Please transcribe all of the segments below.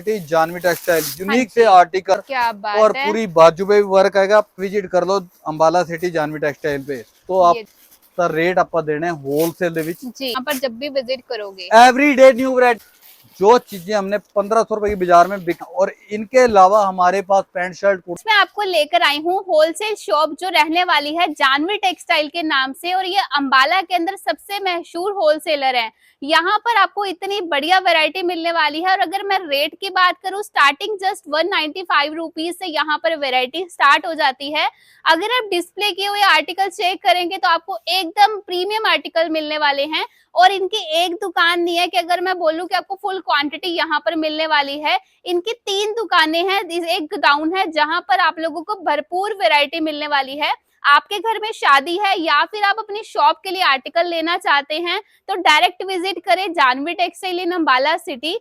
Janvi textile हाँ unique जी, से article क्या और बात है। पूरी बाजू पे भी वर्क आएगा। विजिट कर लो अंबाला सिटी जानवी टेक्सटाइल पे, तो आप ये रेट आप देने होलसेल दे विच जी, यहाँ पर जब भी विजिट करोगे एवरीडे न्यू वैरायटी। जो चीजें हमने 1500 रुपए की बाजार में बिक, और इनके अलावा हमारे पास पैंट शर्ट मैं आपको लेकर आई हूँ होलसेल शॉप जो रहने वाली है जानवी टेक्सटाइल के नाम से, और ये अंबाला के अंदर सबसे मशहूर होलसेलर है। यहाँ पर आपको इतनी बढ़िया वैरायटी मिलने वाली है। और अगर मैं रेट की बात करूँ, स्टार्टिंग जस्ट 195 रुपीज से यहाँ पर वैरायटी स्टार्ट हो जाती है। अगर आप डिस्प्ले किए हुए आर्टिकल चेक करेंगे तो आपको एकदम प्रीमियम आर्टिकल मिलने वाले हैं। और इनकी एक दुकान नहीं है कि अगर मैं बोलूं कि आपको फुल क्वांटिटी यहाँ पर मिलने वाली है। इनकी 3 दुकानें हैं, एक गोडाउन है जहां पर आप लोगों को भरपूर वैरायटी मिलने वाली है। आपके घर में शादी है या फिर आप अपनी शॉप के लिए आर्टिकल लेना चाहते हैं तो डायरेक्ट विजिट करें Janvi textile in Ambala city.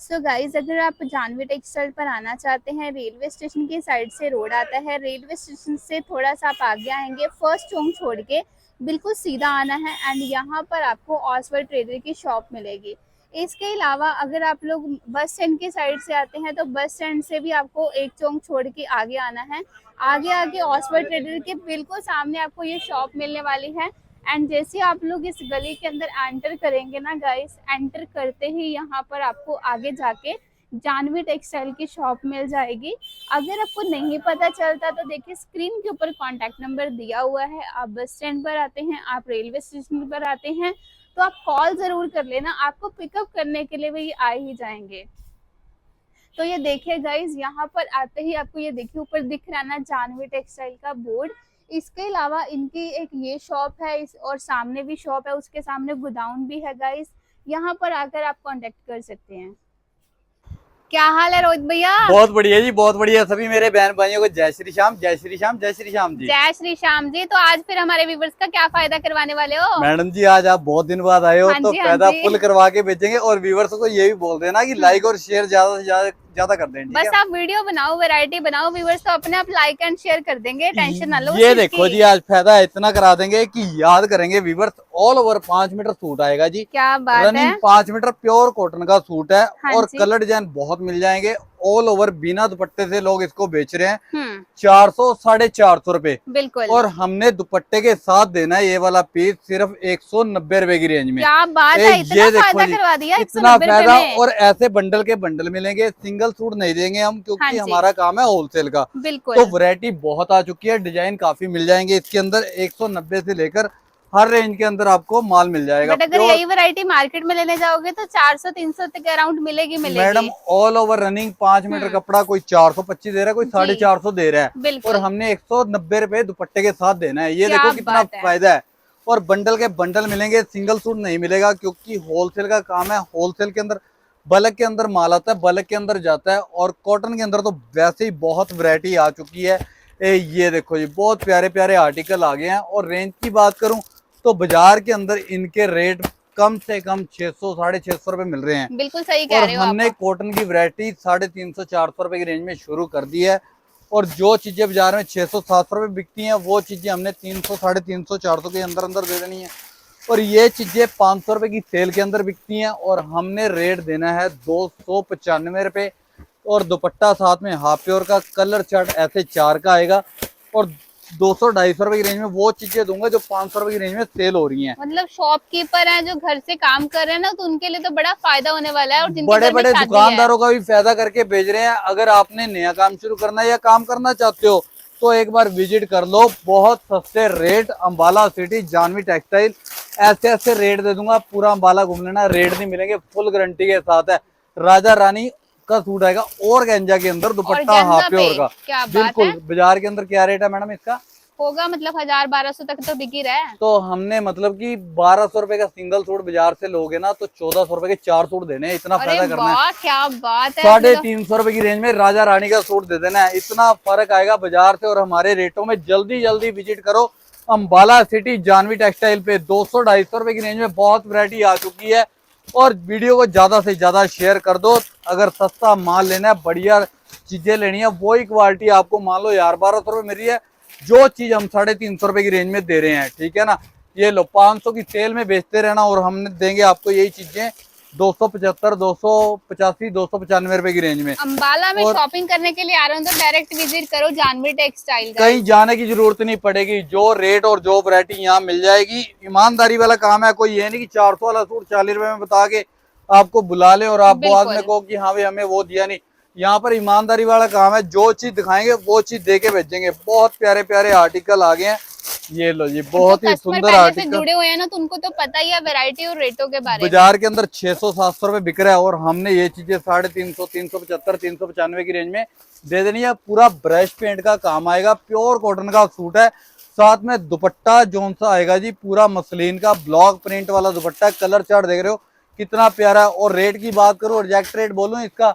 So guys, अगर आप जानवी टेक्सटाइल पर आना चाहते हैं, रेलवे स्टेशन की साइड से रोड आता है। रेलवे स्टेशन से थोड़ा सा आप आगे आएंगे, फर्स्ट चौक छोड़ के बिल्कुल सीधा आना है एंड यहाँ पर आपको ऑसवर्ड ट्रेडर की शॉप मिलेगी। इसके अलावा अगर आप लोग बस स्टैंड की साइड से आते हैं तो बस स्टैंड से भी आपको एक चौक छोड़ के आगे आना है। आगे आगे ऑसवर्ड ट्रेडर के बिल्कुल सामने आपको ये शॉप मिलने वाली है। एंड जैसे आप लोग इस गली के अंदर एंटर करेंगे ना गाइस, एंटर करते ही यहाँ पर आपको आगे जाके जानवी टेक्सटाइल की शॉप मिल जाएगी। अगर आपको नहीं पता चलता तो देखिए स्क्रीन के ऊपर कॉन्टैक्ट नंबर दिया हुआ है। आप बस स्टैंड पर आते हैं, आप रेलवे स्टेशन पर आते हैं तो आप कॉल जरूर कर लेना, आपको पिकअप करने के लिए भी आ ही जाएंगे। तो ये देखिए गाइज, यहाँ पर आते ही आपको ये देखिए ऊपर दिख रहा है ना जानवी टेक्सटाइल का बोर्ड। इसके अलावा इनकी एक ये शॉप है और सामने भी शॉप है, उसके सामने गोडाउन भी है गाइज। यहाँ पर आकर आप कांटेक्ट कर सकते हैं। क्या हाल है रोहित भैया? बहुत बढ़िया जी, बहुत बढ़िया। सभी मेरे बहन भाइयों को जय श्री श्याम, जय श्री श्याम, जय श्री श्याम जी। जय श्री श्याम जी। तो आज फिर हमारे व्यूवर्स का क्या फायदा करवाने वाले हो? मैडम जी, आज आप बहुत दिन बाद आए हो, हाँ तो जी, हाँ फायदा जी। फुल करवा के भेजेंगे। और व्यूवर्स को ये भी बोल देना कि लाइक और शेयर ज्यादा से ज्यादा कर दें। बस आप वीडियो बनाओ, वैरायटी बनाओ, व्यूवर्स तो अपने आप लाइक एंड शेयर कर देंगे, टेंशन ना लो। ये देखो जी, आज फायदा इतना करा देंगे कि याद करेंगे viewers. All over 5 metre suit आएगा जी। क्या बात रनिंग है। 5 मीटर प्योर कॉटन का सूट है। हाँ और जी। कलर डिजाइन बहुत मिल जाएंगे। ऑल ओवर बिना दुपट्टे से लोग इसको बेच रहे हैं 400 450 रुपए। बिल्कुल। और हमने दुपट्टे के साथ देना है ये वाला पीस सिर्फ 190 रुपए की रेंज में। क्या बात है, इतना फायदा करवा दिया इतना 190 फायदा। में। और ऐसे बंडल के बंडल मिलेंगे, सिंगल सूट नहीं देंगे हम, क्योंकि हाँ जी। हमारा काम है होलसेल का। बिल्कुल। तो वैरायटी बहुत आ चुकी है, डिजाइन काफी मिल जाएंगे इसके अंदर। 190 से लेकर हर रेंज के अंदर आपको माल मिल जाएगा। बट अगर यही वैरायटी मार्केट में लेने जाओगे तो 400-300 के अराउंड मिलेगी। Madam all over running 5 metre कपड़ा कोई 425 दे रहा है, कोई 450 दे रहा है। और हमने 190 रुपए दुपट्टे के साथ देना है। ये देखो कितना फायदा है। और बंडल के बंडल मिलेंगे, सिंगल सूट नहीं मिलेगा, क्योंकि होलसेल का काम है। होलसेल के अंदर बल्क के अंदर माल आता है, बल्क के अंदर जाता है। और कॉटन के अंदर तो वैसे ही बहुत वैरायटी आ चुकी है। ये देखो जी, बहुत प्यारे प्यारे आर्टिकल आ गए हैं। और रेंज की बात करूं तो बाजार के अंदर इनके रेट कम से कम 600 650 रुपए मिल रहे हैं। बिल्कुल सही कह रहे हो। और हमने कॉटन की वैरायटी 350 400 रुपए की रेंज में शुरू कर दी है। और जो चीजें बाजार में 600 700 रुपए बिकती हैं, वो चीजें हमने 300 350 400 के अंदर अंदर दे देनी है। और ये चीजें 500 रुपए की सेल के अंदर बिकती हैं, और हमने रेट देना है 295 रुपए। और दुपट्टा साथ में हाफ प्योर का, कलर चार्ट ऐसे 4 का आएगा। और 200-250 रुपए की रेंज में वो चीजें दूंगा जो 500 रुपए की रेंज में सेल हो रही हैं। मतलब शॉपकीपर हैं जो घर से काम कर रहे हैं ना, तो उनके लिए तो बड़ा फायदा होने वाला है। और बड़े बड़े दुकानदारों का भी फायदा करके भेज रहे हैं। अगर आपने नया काम शुरू करना है या काम करना चाहते हो तो एक बार विजिट कर लो। बहुत सस्ते rate, Ambala city Janvi textile. ऐसे ऐसे रेट दे दूंगा, पूरा अंबाला घूम लेना, रेट नहीं मिलेंगे, फुल गारंटी के साथ है। राजा रानी का सूट आएगा और गेंजा के अंदर, दुपट्टा हाफ प्योर का। क्या बिल्कुल। बाजार के अंदर क्या रेट है मैडम इसका? होगा मतलब 1000-1200 तक तो बिक ही रहा है। तो हमने मतलब कि 1200 रुपए का सिंगल सूट बाजार से लोगे ना, तो 1400 रुपए के 4 सूट देने हैं। इतना फायदा करना है। क्या बात है। 350 रुपए की रेंज में राजा रानी का सूट दे देना है। इतना फर्क आएगा बाजार से और हमारे रेटों में। जल्दी जल्दी विजिट करो अंबाला सिटी जानवी टेक्सटाइल पे। 200-250 रुपए की रेंज में बहुत वैरायटी आ चुकी है। और वीडियो को ज्यादा से ज्यादा शेयर कर दो। अगर सस्ता माल लेना है, बढ़िया चीजें लेनी है, वही क्वालिटी आपको मान लो 1200 रुपए मिल रही है, जो चीज हम 350 रुपए की रेंज में दे रहे हैं। ठीक है ना। ये लो 500 की सेल में बेचते रहना और हमने देंगे आपको यही चीजें 275, 285, 295 रुपए की रेंज में। अंबाला में शॉपिंग करने के लिए आ रहे हो तो डायरेक्ट विजिट करो जानवी टेक्सटाइल। कहीं जाने की जरूरत नहीं पड़ेगी, जो रेट और जो वैरायटी यहाँ मिल जाएगी। ईमानदारी वाला काम है, कोई ये नहीं कि 400 वाला सूट 40 रुपए में बता के आपको बुला ले और आप बाद में कहो कि हाँ भाई हमें वो दिया नहीं। यहाँ पर ईमानदारी वाला काम है, जो चीज दिखाएंगे वो चीज दे के भेजेंगे। बहुत प्यारे प्यारे आर्टिकल आ गए हैं, ये लो जी, बहुत ही सुंदर आर्टिकल। जुड़े हुए हैं ना तो उनको तो पता ही है वैरायटी और रेटों के बारे में। बाजार के अंदर 600-700 रुपए बिक रहा है और हमने ये चीजें 350, 375, 395 की रेंज में दे देनी है। पूरा ब्रश पेंट का काम आएगा, प्योर कॉटन का सूट है, साथ में दुपट्टा जोन सा आएगा जी, पूरा मसलिन का ब्लॉक प्रिंट वाला दुपट्टा। कलर चार्ट देख रहे हो कितना प्यारा। और रेट की बात करूं, एग्जैक्ट रेट बोलूं इसका,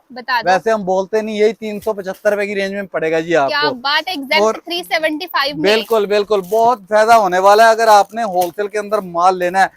वैसे हम बोलते नहीं, यही 375 रुपए की रेंज में पड़ेगा जी आपको। क्या बात है, एग्जैक्ट 375 में। बिल्कुल बिल्कुल, बहुत फायदा होने वाला है अगर आपने होलसेल के अंदर माल लेना है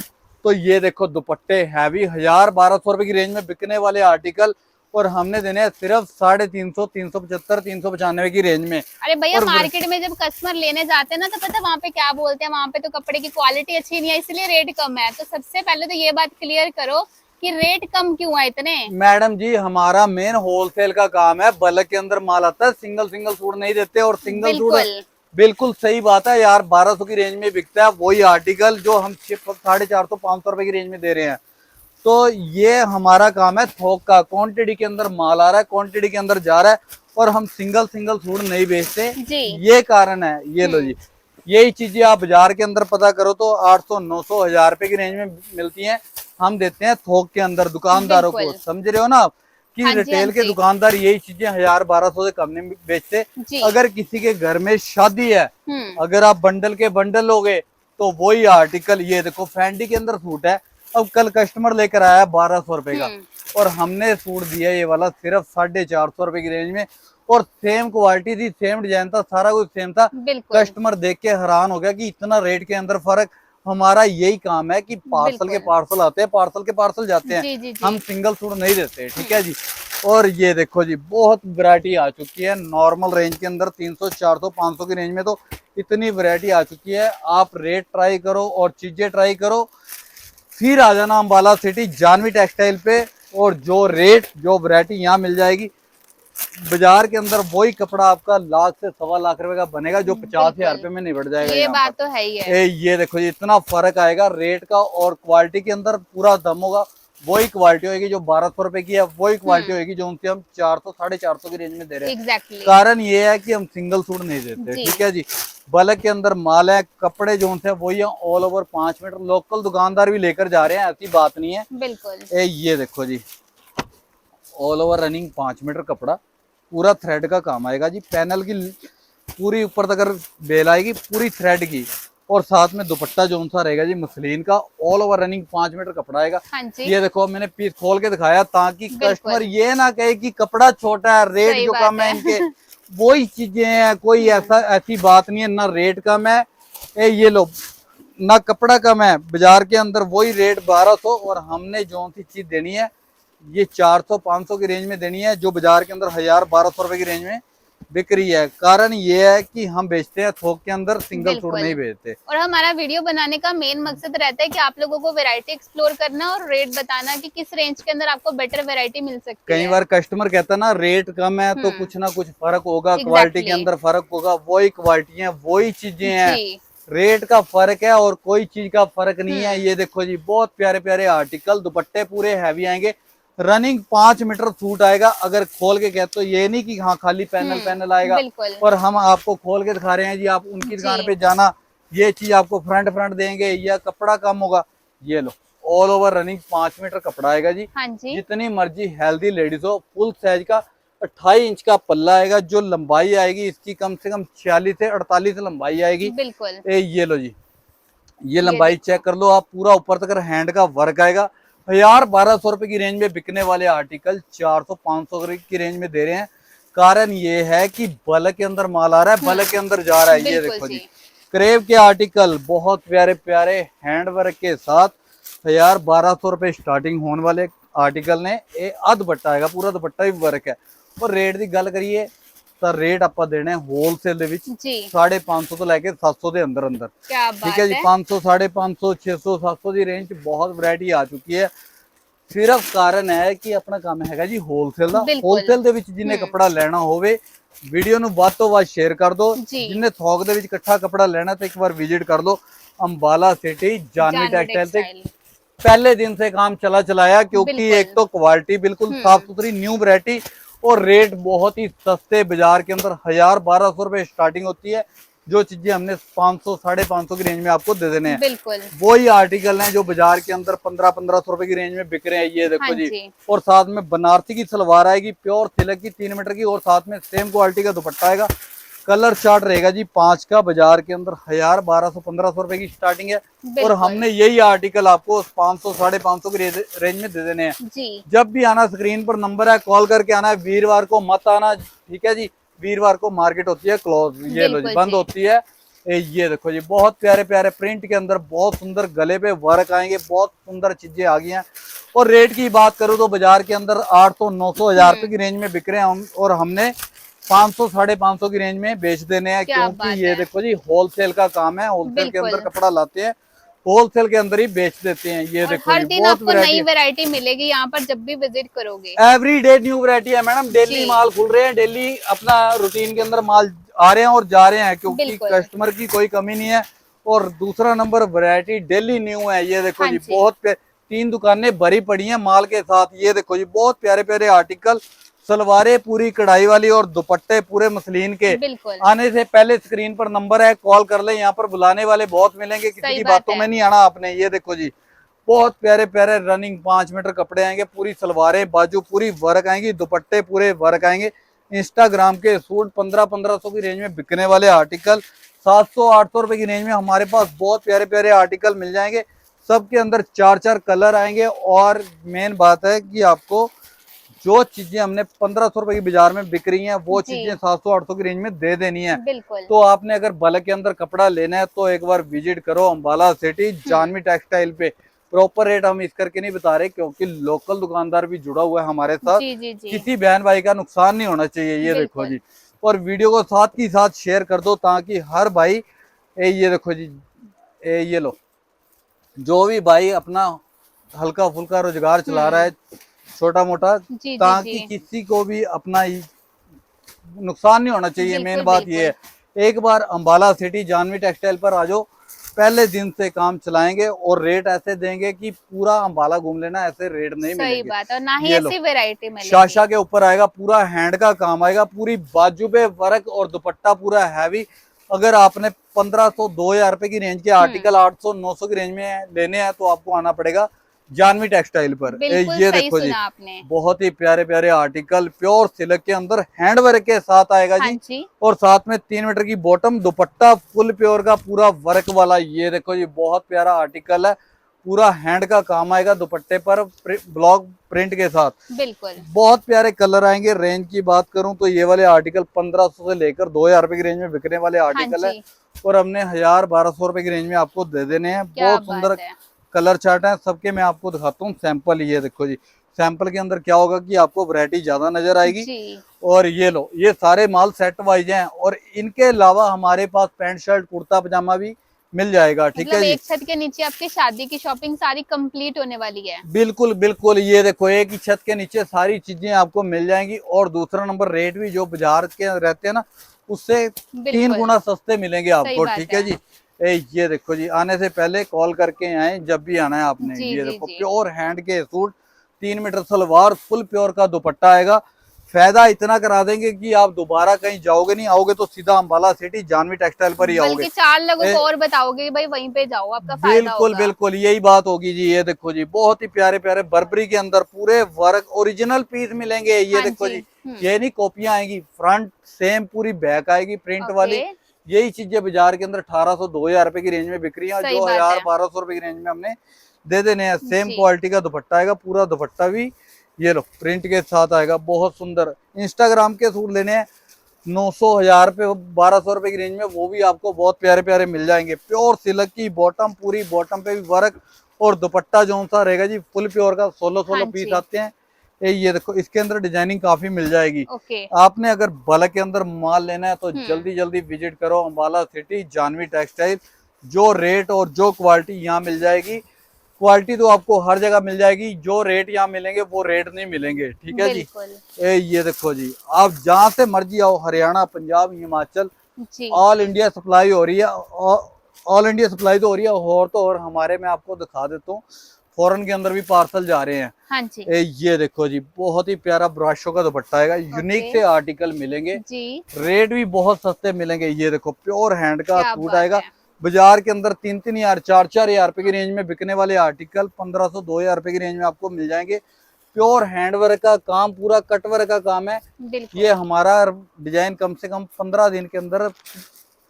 तो। ये देखो दुपट्टे हैवी 1000-1200 रुपए की रेंज में बिकने वाले आर्टिकल, और हमने देने हैं सिर्फ 350, 375, 395 की रेंज में। अरे भैया मार्केट में जब कस्टमर लेने जाते हैं ना तो पता है वहाँ पे क्या बोलते हैं, वहाँ पे तो कपड़े की क्वालिटी अच्छी नहीं है इसलिए रेट कम है। तो सबसे पहले तो ये बात क्लियर करो कि रेट कम क्यों है इतने। मैडम जी हमारा मेन होलसेल का काम है, बल्क के अंदर माल आता है, सिंगल सूट नहीं देते। और सिंगल सूट बिल्कुल सही बात है यार, 1200 की रेंज में बिकता है वही आर्टिकल जो हम 450-500 रुपए की रेंज में दे रहे हैं। तो ये हमारा काम है थोक का, क्वांटिटी के अंदर माल आ रहा है, क्वांटिटी के अंदर जा रहा है, और हम सिंगल सूट नहीं बेचते, ये कारण है। ये लो जी, यही चीजें आप बाजार के अंदर पता करो तो 800, 900, 1000 रुपए की रेंज में मिलती हैं। हम देते हैं थोक के अंदर दुकानदारों को, समझ रहे हो ना आप कि रिटेल के दुकानदार यही चीजें 1000-1200 से कम नहीं बेचते। अगर किसी के घर में शादी है, अगर आप बंडल के बंडल लोगे तो वही आर्टिकल, ये देखो फैंडी के अंदर सूट है, अब कल कस्टमर लेकर आया 1200 रुपए का और हमने सूट दिया ये वाला सिर्फ 450 रुपए की रेंज में। और सेम क्वालिटी थी, सेम डिजाइन था, सारा कुछ सेम था। कस्टमर देख के हैरान हो गया कि इतना रेट के अंदर फर्क। हमारा यही काम है कि पार्सल के पार्सल आते हैं, पार्सल के पार्सल जाते हैं। जी। हम सिंगल सूट नहीं देते, ठीक है जी। और ये देखो जी, बहुत वैरायटी आ चुकी है नॉर्मल रेंज के अंदर, 300, 400, 500 की रेंज में तो इतनी वैरायटी आ चुकी है। आप रेट ट्राई करो और चीजें ट्राई करो, फिर आ जाना अम्बाला सिटी जानवी टेक्सटाइल पे, और जो रेट जो वैरायटी यहाँ मिल जाएगी। बाजार के अंदर वही कपड़ा आपका 1 से 1.25 लाख रुपए का बनेगा, जो 50,000 रुपए में निबट जाएगा। ये बात तो है ही है। ये देखो जी, इतना फर्क आएगा रेट का और क्वालिटी के अंदर, पूरा दम होगा। वही क्वालिटी होगी जो 1200 रुपए की है, वही क्वालिटी होगी जो उनसे हम 400, 450 की रेंज में दे रहे हैं। कारण ये है कि हम सिंगल सूट नहीं देते, ठीक है जी। बल्क के अंदर माल है, कपड़े जो है वही है ऑल ओवर 5 मीटर। लोकल दुकानदार भी लेकर जा रहे हैं, ऐसी बात नहीं है। बिल्कुल। ये देखो जी, ऑल ओवर रनिंग 5 मीटर कपड़ा, पूरा थ्रेड का काम आएगा जी। पैनल की पूरी ऊपर तक बेल आएगी, पूरी थ्रेड की, और साथ में दुपट्टा जो सा रहेगा जी मसलिन का, ऑल ओवर रनिंग 5 मीटर कपड़ा आएगा। ये देखो मैंने पीस खोल के दिखाया ताकि कस्टमर ये ना कहे कि कपड़ा छोटा है, रेट जो कम है इनके, वही चीजें हैं। कोई ऐसी बात नहीं है, ना रेट कम है, ये लो, ना कपड़ा कम है। बाजार के अंदर वही रेट 1200, और हमने जो सी चीज देनी है ये 400-500 की रेंज में देनी है, जो बाजार के अंदर 1000-1200 रुपए की रेंज में बिक रही है। कारण ये है कि हम बेचते हैं थोक के अंदर, सिंगल सूट नहीं बेचते। और हमारा वीडियो बनाने का मेन मकसद रहता है कि आप लोगों को वैरायटी एक्सप्लोर करना और रेट बताना कि किस रेंज के अंदर आपको बेटर वैरायटी मिल सकती है। कई बार कस्टमर कहता है ना रेट कम है तो कुछ ना कुछ फर्क होगा, क्वालिटी के अंदर फर्क होगा। वही क्वालिटी है, वही चीजें हैं, रेट का फर्क है और कोई चीज का फर्क नहीं है। ये देखो जी, बहुत प्यारे प्यारे आर्टिकल, दुपट्टे पूरे हैवी आएंगे, रनिंग 5 मीटर सूट आएगा। अगर खोल के कहते तो ये नहीं कि हाँ खाली पैनल आएगा, और हम आपको खोल के दिखा रहे हैं जी। आप उनकी दुकान पे जाना, ये चीज आपको फ्रंट देंगे या कपड़ा कम होगा। ये लो, ऑल ओवर रनिंग 5 मीटर कपड़ा आएगा जी। जितनी मर्जी हेल्दी लेडीज हो, फुल साइज का 28 इंच का पल्ला आएगा। जो लंबाई आएगी इसकी कम से कम 46 से 48 लंबाई आएगी। बिल्कुल। ये लो जी, ये लंबाई चेक कर लो आप, पूरा ऊपर तक हैंड का वर्क आएगा। 1000-1200 रुपए की रेंज में बिकने वाले आर्टिकल 400-500 की रेंज में दे रहे हैं। कारण ये है कि बल्क के अंदर माल आ रहा है, बल्क के अंदर जा रहा है। ये देखो जी, क्रेप के आर्टिकल बहुत प्यारे प्यारे हैंड वर्क के साथ 1000-1200 रुपए स्टार्टिंग होने वाले आर्टिकल ने अध दुपट्टा आएगा, पूरा दुपट्टा भी वर्क है। और रेट की गल करिए तो रेट आप देने होलसेल ਦੇ ਵਿੱਚ 550 ਤੋਂ ਲੈ ਕੇ 700 ਦੇ ਅੰਦਰ ਅੰਦਰ। ਠੀਕ ਹੈ ਜੀ, 500, 550, 600, 700 ਦੀ ਰੇਂਜ 'ਚ ਬਹੁਤ ਵੈਰਾਈਟੀ ਆ ਚੁੱਕੀ ਹੈ। सिर्फ कारण है कि अपना काम हैगा जी होलसेल ਦਾ ਹੋਲਸੇਲ ਦੇ ਵਿੱਚ ਜਿੰਨੇ ਕੱਪੜਾ ਲੈਣਾ ਹੋਵੇ ਵੀਡੀਓ ਨੂੰ ਵੱਧ ਤੋਂ ਵੱਧ ਸ਼ੇਅਰ ਕਰ ਦਿਓ ਜਿੰਨੇ ਥੋਕ ਦੇ ਵਿੱਚ ਇਕੱਠਾ ਕੱਪੜਾ ਲੈਣਾ ਤੇ ਇੱਕ ਵਾਰ ਵਿਜ਼ਿਟ ਕਰ ਲਓ अंबाला सिटी जानवी टेक्सटाइल से पहले दिन से काम चला चलाया क्योंकि एक तो क्वालिटी बिल्कुल साफ सुथरी न्यू वैरायटी और रेट बहुत ही सस्ते बाजार के अंदर 1000-1200 रुपए स्टार्टिंग होती है जो चीजें हमने 500-550 की रेंज में आपको दे देने हैं वही आर्टिकल हैं जो बाजार के अंदर 1500 रुपए की रेंज में बिक रहे हैं ये देखो जी और साथ में बनारसी की सलवार आएगी प्योर सिल्क की 3 मीटर की और साथ में सेम क्वालिटी का दुपट्टा आएगा कलर चार्ट रहेगा जी 5 का बाजार के अंदर 1000-1200-1500 रुपए की स्टार्टिंग है और हमने यही आर्टिकल आपको 500-550 की रेंज में दे देने हैं जी। जब भी आना स्क्रीन पर नंबर है कॉल करके आना है वीरवार को मत आना ठीक है जी वीरवार को मार्केट होती है क्लोज ये लो जी बंद होती है ये देखो जी बहुत प्यारे प्यारे प्रिंट के अंदर बहुत सुंदर गले पे वर्क आएंगे बहुत सुंदर चीजें आ गई हैं और रेट की बात करूं तो बाजार के अंदर 800-900-1000 रुपए की रेंज में बिक रहे हैं और हमने 500-550 की रेंज में बेच देने हैं क्योंकि ये देखो जी होलसेल का काम है होलसेल के अंदर कपड़ा लाते हैं होलसेल के अंदर ही बेच देते हैं ये देखो हर दिन आपको नई वैरायटी मिलेगी यहाँ पर जब भी विजिट करोगे एवरी डे न्यू वैरायटी है मैडम डेली माल खुल रहे हैं डेली अपना रूटीन के अंदर माल आ रहे हैं और जा रहे हैं क्योंकि कस्टमर की कोई कमी नहीं है और दूसरा नंबर वैरायटी डेली न्यू है ये देखो जी बहुत 3 दुकानें भरी पड़ी हैं माल के साथ ये देखो जी बहुत प्यारे प्यारे आर्टिकल सलवारें पूरी कढ़ाई वाली और दुपट्टे पूरे मसलिन के आने से पहले स्क्रीन पर नंबर है कॉल कर ले यहाँ पर बुलाने वाले बहुत मिलेंगे किसी की बातों में नहीं आना आपने ये देखो जी बहुत प्यारे प्यारे रनिंग 5 मीटर कपड़े आएंगे पूरी सलवारें बाजू पूरी वर्क आएंगी दुपट्टे पूरे वर्क आएंगे इंस्टाग्राम के सूट 1500-1500 की रेंज में बिकने वाले आर्टिकल 700-800 रुपए की रेंज में हमारे पास बहुत प्यारे प्यारे आर्टिकल मिल जाएंगे सबके अंदर 4-4 कलर आएंगे और मेन बात है कि आपको जो चीजें हमने 1500 रुपए की बाजार में बिक रही हैं वो चीजें 700-800 की रेंज में दे देनी है तो आपने अगर बल्क के अंदर कपड़ा लेना है तो एक बार विजिट करो अंबाला सिटी जानवी टेक्सटाइल पे प्रॉपर रेट हम इस करके नहीं बता रहे क्योंकि लोकल दुकानदार भी जुड़ा हुआ है हमारे साथ किसी बहन भाई का नुकसान नहीं होना चाहिए ये देखो जी और वीडियो को साथ ही साथ शेयर कर दो ताकि हर भाई ये देखो जी ये लो जो भी भाई अपना हल्का फुल्का रोजगार चला रहा है छोटा मोटा ताकि किसी को भी अपना नुकसान नहीं होना चाहिए मेन बात ये है एक बार अंबाला सिटी जानवी टेक्सटाइल पर आ जाओ पहले दिन से काम चलाएंगे और रेट ऐसे देंगे कि पूरा अंबाला घूम लेना ऐसे रेट नहीं मिलेंगे सही बात और ना ही ऐसी वैरायटी मिलेगी शाशा के ऊपर आएगा पूरा हैंड का काम आएगा पूरी बाजू पे वर्क और दुपट्टा पूरा हैवी अगर आपने 1500-2000 रुपए की रेंज के आर्टिकल 800-900 की रेंज में लेने हैं तो आपको आना पड़ेगा जानवी टेक्सटाइल पर ये देखो जी बहुत ही प्यारे प्यारे आर्टिकल प्योर सिल्क के अंदर हैंडवर्क के साथ आएगा जी और साथ में 3 मीटर की बॉटम दुपट्टा फुल प्योर का पूरा वर्क वाला ये देखो जी बहुत प्यारा आर्टिकल है पूरा हैंड का काम आएगा दुपट्टे पर ब्लॉक प्रिंट के साथ बिल्कुल बहुत प्यारे कलर आएंगे रेंज की बात करूं तो ये वाले आर्टिकल 1500 से लेकर 2000 रुपए की रेंज में बिकने वाले आर्टिकल है और हमने 1000-1200 रुपए की रेंज में आपको दे देने हैं बहुत सुंदर कलर चार्ट है सबके मैं आपको दिखाता हूँ सैंपल ये देखो जी सैंपल के अंदर क्या होगा कि आपको वैरायटी ज्यादा नजर आएगी और ये लो ये सारे माल सेट वाइज हैं और इनके अलावा हमारे पास पैंट शर्ट कुर्ता पजामा भी मिल जाएगा ठीक है एक छत के नीचे आपकी शादी की शॉपिंग सारी कंप्लीट होने वाली है बिल्कुल बिल्कुल ये देखो एक ही छत के नीचे सारी चीजें आपको मिल जाएंगी और दूसरा नंबर रेट भी जो बाजार के रहते हैं ना उससे 3 गुना सस्ते मिलेंगे आपको ठीक है जी ये देखो जी आने से पहले कॉल करके आए जब भी आना है आपने ये देखो प्योर हैंड के suit 3 metre salwar full pure का दुपट्टा आएगा फायदा इतना करा देंगे कि आप दोबारा कहीं जाओगे नहीं आओगे तो सीधा अंबाला सिटी जानवी टेक्सटाइल पर ही आओगे 4 लोगों को और बताओगे भाई वहीं पे जाओ आपका फायदा बिल्कुल बिल्कुल यही बात होगी जी ये देखो जी बहुत ही प्यारे प्यारे बर्बरी के अंदर पूरे वर्क ओरिजिनल पीस मिलेंगे ये देखो जी ये नहीं कॉपियां आएंगी फ्रंट सेम पूरी बैक आएगी प्रिंट वाली यही चीजें बाजार के अंदर 1800-2000 रुपए की रेंज में बिक रही है जो 1000-1200 रुपए की रेंज में हमने दे देने हैं सेम क्वालिटी का दुपट्टा आएगा पूरा दुपट्टा भी ये लो प्रिंट के साथ आएगा बहुत सुंदर इंस्टाग्राम के सूट लेने हैं 900-1000 रुपए 1200 रुपए की रेंज में वो भी आपको बहुत प्यारे प्यारे मिल जाएंगे प्योर सिल्क की बॉटम पूरी बॉटम पे भी वर्क और दुपट्टा जो सा रहेगा जी फुल प्योर का 16 पीस आते हैं ये देखो इसके अंदर डिजाइनिंग काफी मिल जाएगी आपने अगर बल्क के अंदर माल लेना है तो जल्दी जल्दी विजिट करो अंबाला सिटी जानवी टेक्सटाइल जो रेट और जो क्वालिटी यहाँ मिल जाएगी क्वालिटी तो आपको हर जगह मिल जाएगी, जो रेट यहाँ मिलेंगे वो रेट नहीं मिलेंगे, ठीक है जी। बिल्कुल। ये देखो जी, आप जहाँ से मर्जी आओ, हरियाणा, पंजाब, हिमाचल, जी ऑल इंडिया सप्लाई हो रही है। ऑल इंडिया सप्लाई तो हो रही है, और तो और हमारे में आपको दिखा देता हूँ, फॉरेन के अंदर भी पार्सल जा रहे हैं। हाँ जी। ये देखो जी, बहुत ही प्यारा ब्राशो का दुपट्टा आएगा, यूनिक से आर्टिकल मिलेंगे जी। रेट भी बहुत सस्ते मिलेंगे। ये देखो प्योर हैंड का क्या सूट बात आएगा, है। बाजार के अंदर 3-3 हजार 4-4 हजार रुपए की रेंज में बिकने वाले आर्टिकल 1500-2000 रुपए की रेंज में आपको मिल जाएंगे। प्योर हैंड वर्क का काम, पूरा कट वर्क का काम है। ये हमारा डिजाइन कम से कम 15 दिन के अंदर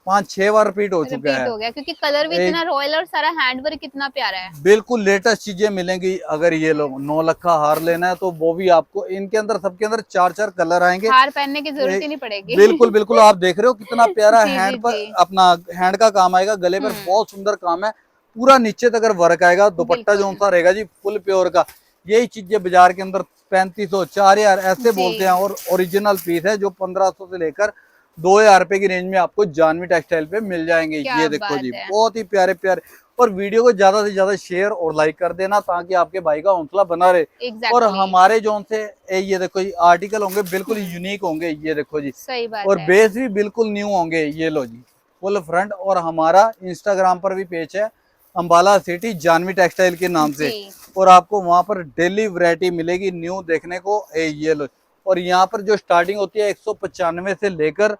5-6 बार रिपीट हो चुका है। हो गया, क्योंकि कलर भी इतना रॉयल और सारा हैंड वर्क कितना प्यारा है। बिल्कुल लेटेस्ट चीजें मिलेंगी। अगर ये लोग 9 लाख का हार लेना है तो वो भी आपको, इनके अंदर सबके अंदर 4-4 कलर आएंगे, हार पहनने की जरूरत ही नहीं पड़ेगी। बिल्कुल बिल्कुल। आप देख रहे हो कितना प्यारा जी, हैंड जी, पर जी। अपना हैंड का काम आएगा, गले पर बहुत सुंदर काम है, पूरा नीचे तक वर्क आएगा। दुपट्टा जो सा रहेगा जी फुल प्योर का। यही चीजें बाजार के अंदर 3500 4000 ऐसे बोलते हैं, और ओरिजिनल पीस है जो 1500 से लेकर 2000 रुपए की रेंज में आपको जानवी टेक्सटाइल पे मिल जाएंगे। ये देखो जी, बहुत ही प्यारे प्यारे। और वीडियो को ज्यादा से ज्यादा शेयर और लाइक कर देना, ताकि आपके भाई का हौसला बना रहे। और हमारे जोन से ये देखो जी आर्टिकल होंगे बिल्कुल यूनिक होंगे। ये देखो जी, सही बात और है। बेस भी बिल्कुल न्यू होंगे। ये लो जी, फुल फ्रंट। और हमारा इंस्टाग्राम पर भी पेज है, अंबाला सिटी जानवी टेक्सटाइल के नाम से, और आपको वहां पर डेली वैरायटी मिलेगी न्यू देखने को। ये लो, और यहाँ पर जो स्टार्टिंग होती है 195 से लेकर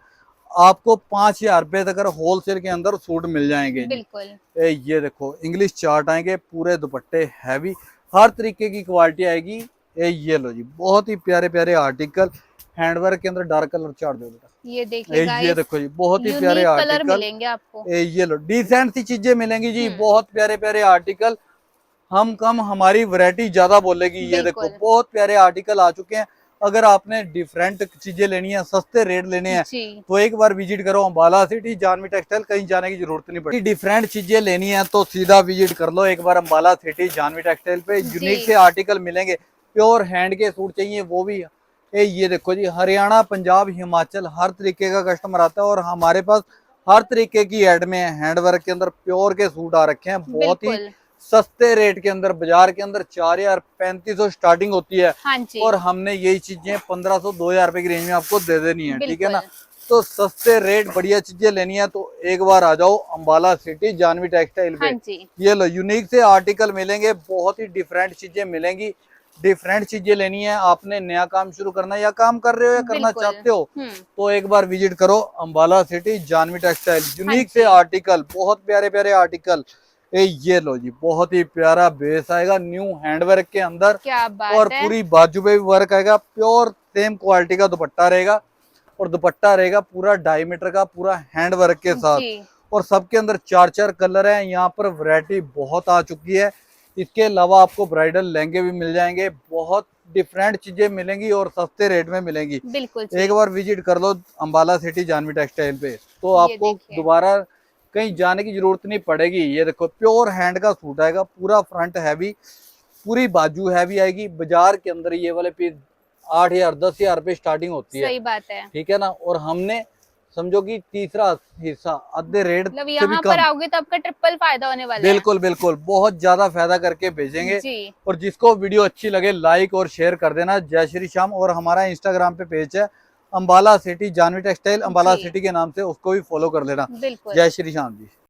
आपको 5000 रुपए तक होलसेल के अंदर सूट मिल जाएंगे। बिल्कुल। ये देखो इंग्लिश चार्ट आएंगे, पूरे दुपट्टे हैवी, हर तरीके की क्वालिटी आएगी। ये लो जी, बहुत ही प्यारे प्यारे आर्टिकल, हैंडवर्क के अंदर डार्क कलर चार्ट दो बेटा। ये देखिए ये देखो जी, बहुत ही प्यारे आर्टिकल मिलेंगे आपको। ये लो, डिसेंट सी चीजें मिलेंगी जी, बहुत प्यारे प्यारे आर्टिकल। हम कम, हमारी वैरायटी ज्यादा बोलेगी। ये देखो बहुत प्यारे आर्टिकल आ चुके हैं। अगर आपने डिफरेंट चीजें लेनी है, सस्ते रेट लेने हैं, तो एक बार विजिट करो अंबाला सिटी जानवी टेक्सटाइल, कहीं जाने की जरूरत नहीं पड़ती। डिफरेंट चीजें लेनी है तो सीधा विजिट कर लो एक बार अंबाला सिटी जानवी टेक्सटाइल पे। यूनिक से आर्टिकल मिलेंगे, प्योर हैंड के सूट चाहिए वो भी। ये देखो जी, हरियाणा, पंजाब, हिमाचल हर तरीके का कस्टमर आता है, और हमारे पास हर तरीके की एड में हैंडवर्क के अंदर प्योर के सूट आ रखे हैं, बहुत ही सस्ते रेट के अंदर। बाजार के अंदर 4000-3500 स्टार्टिंग होती है, और हमने यही चीजें 1500-2000 रुपए की रेंज में आपको दे देनी है, ठीक है ना। तो सस्ते रेट, बढ़िया चीजें लेनी है तो एक बार आ जाओ अंबाला सिटी जानवी टेक्सटाइल पे। ये लो, यूनिक से आर्टिकल मिलेंगे, बहुत ही डिफरेंट चीजें मिलेंगी। डिफरेंट चीजें लेनी है, आपने नया काम शुरू करना है, या काम कर रहे हो या करना चाहते हो, तो एक बार विजिट करो Ambala city Janvi textile. Unique से आर्टिकल, बहुत प्यारे प्यारे आर्टिकल। ये लो जी, बहुत ही प्यारा बेस आएगा न्यू हैंडवर्क के अंदर, क्या बात और है। पूरी बाजू पे भी वर्क आएगा, प्योर सेम क्वालिटी का दुपट्टा रहेगा, और दुपट्टा रहेगा पूरा 2.5 मीटर का, पूरा हैंडवर्क के साथ। और सबके अंदर 4-4 कलर हैं। यहाँ पर वैरायटी बहुत आ चुकी है। इसके अलावा आपको ब्राइडल लहंगे भी मिल जाएंगे, बहुत डिफरेंट चीजें मिलेंगी और सस्ते रेट में मिलेंगी। बिल्कुल। एक बार विजिट कर लो अंबाला सिटी जानवी टेक्सटाइल पे, तो आपको दोबारा कहीं जाने की जरूरत नहीं पड़ेगी। ये देखो प्योर हैंड का सूट आएगा, पूरा फ्रंट हैवी, पूरी बाजू हैवी आएगी। बाजार के अंदर ये वाले पीस 8000-10,000 रुपए स्टार्टिंग होती है। सही बात है, ठीक है ना। और हमने समझो कि तीसरा हिस्सा आधे रेट मतलब यहाँ पर आओगे तो आपका ट्रिपल फायदा होने वाला है। बिल्कुल बिल्कुल, बहुत ज्यादा फायदा करके भेजेंगे जी। और जिसको वीडियो अच्छी लगे लाइक और शेयर कर देना। जय श्री श्याम। और हमारा इंस्टाग्राम पे पेज है Ambala city Janvi textile, Ambala city के नाम से, उसको भी फॉलो कर लेना। जय श्री श्याम जी।